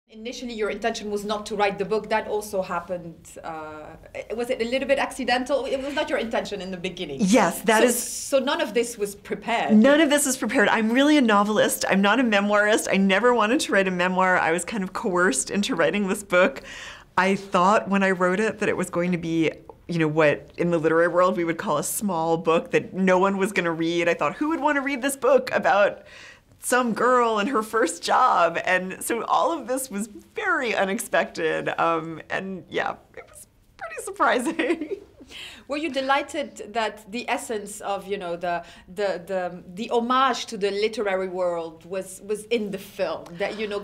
Initially, your intention was not to write the book. That also happened. Was it a little bit accidental? It was not your intention in the beginning. Yes, So none of this was prepared. None of this was prepared. I'm really a novelist. I'm not a memoirist. I never wanted to write a memoir. I was kind of coerced into writing this book. I thought when I wrote it that it was going to be, you know, what in the literary world we would call a small book that no one was going to read. I thought, who would want to read this book about some girl and her first job? And so all of this was very unexpected, and yeah, it was pretty surprising. Were you delighted that the essence of, you know, the homage to the literary world was in the film? That, you know,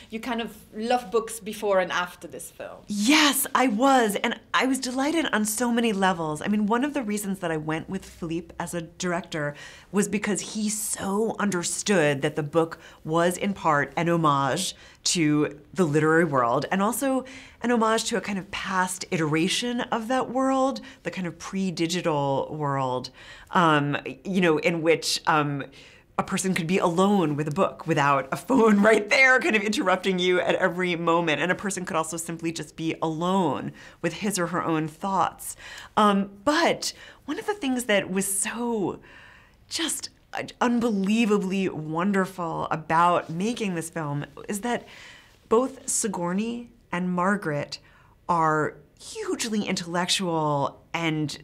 you kind of love books before and after this film. Yes, I was, and I was delighted on so many levels. I mean, one of the reasons that I went with Philippe as a director was because he so understood that the book was in part an homage to the literary world, and also an homage to a kind of past iteration of that world, the kind of pre-digital world, you know, in which a person could be alone with a book without a phone right there kind of interrupting you at every moment. And a person could also simply just be alone with his or her own thoughts. But one of the things that was so just unbelievably wonderful about making this film is that both Sigourney and Margaret are hugely intellectual and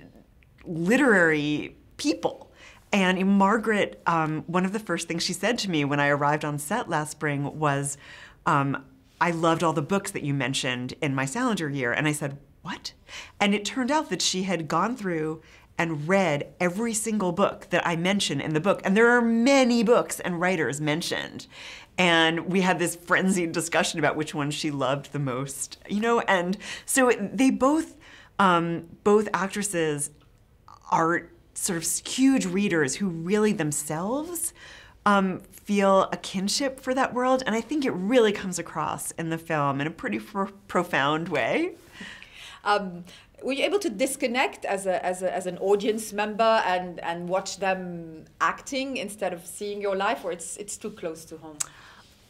literary people. And Margaret, one of the first things she said to me when I arrived on set last spring was, I loved all the books that you mentioned in my Salinger year. And I said, what? And it turned out that she had gone through and read every single book that I mention in the book. And there are many books and writers mentioned. And we had this frenzied discussion about which one she loved the most, you know? And so they both actresses are sort of huge readers who really themselves feel a kinship for that world. And I think it really comes across in the film in a pretty profound way. Were you able to disconnect as an audience member and watch them acting instead of seeing your life, or it's too close to home?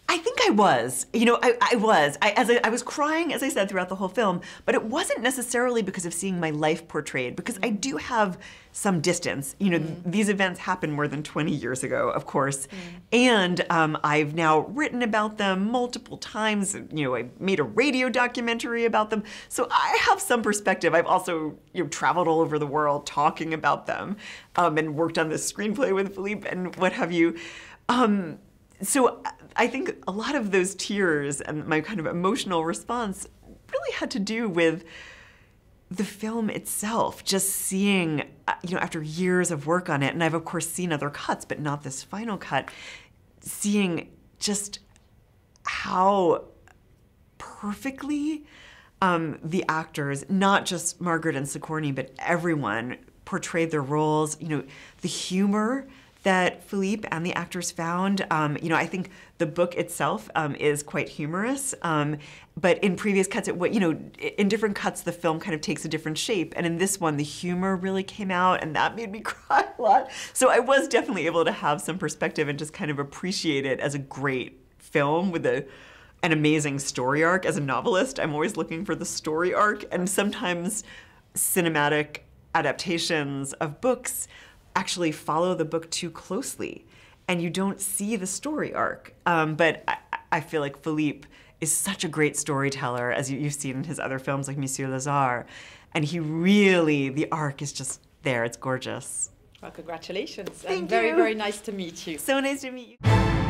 I think I was. You know, I was. I was crying, as I said, throughout the whole film, but it wasn't necessarily because of seeing my life portrayed, because I do have some distance. You know, these events happened more than 20 years ago, of course, and I've now written about them multiple times. You know, I made a radio documentary about them, so I have some perspective. I've also, you know, traveled all over the world talking about them, and worked on this screenplay with Philippe and what have you. So I think a lot of those tears and my kind of emotional response really had to do with the film itself, just seeing, you know, after years of work on it, and I've of course seen other cuts, but not this final cut, seeing just how perfectly the actors, not just Margaret and Sigourney, but everyone portrayed their roles, you know, the humor that Philippe and the actors found. You know, I think the book itself is quite humorous, but in previous cuts, you know, in different cuts, the film kind of takes a different shape. And in this one, the humor really came out, and that made me cry a lot. So I was definitely able to have some perspective and just kind of appreciate it as a great film with an amazing story arc. As a novelist, I'm always looking for the story arc, and sometimes cinematic adaptations of books actually follow the book too closely, and you don't see the story arc. But I feel like Philippe is such a great storyteller, as you've seen in his other films like Monsieur Lazare, and he really, the arc is just there. It's gorgeous. Well, congratulations. Thank and you. very, very nice to meet you. So nice to meet you.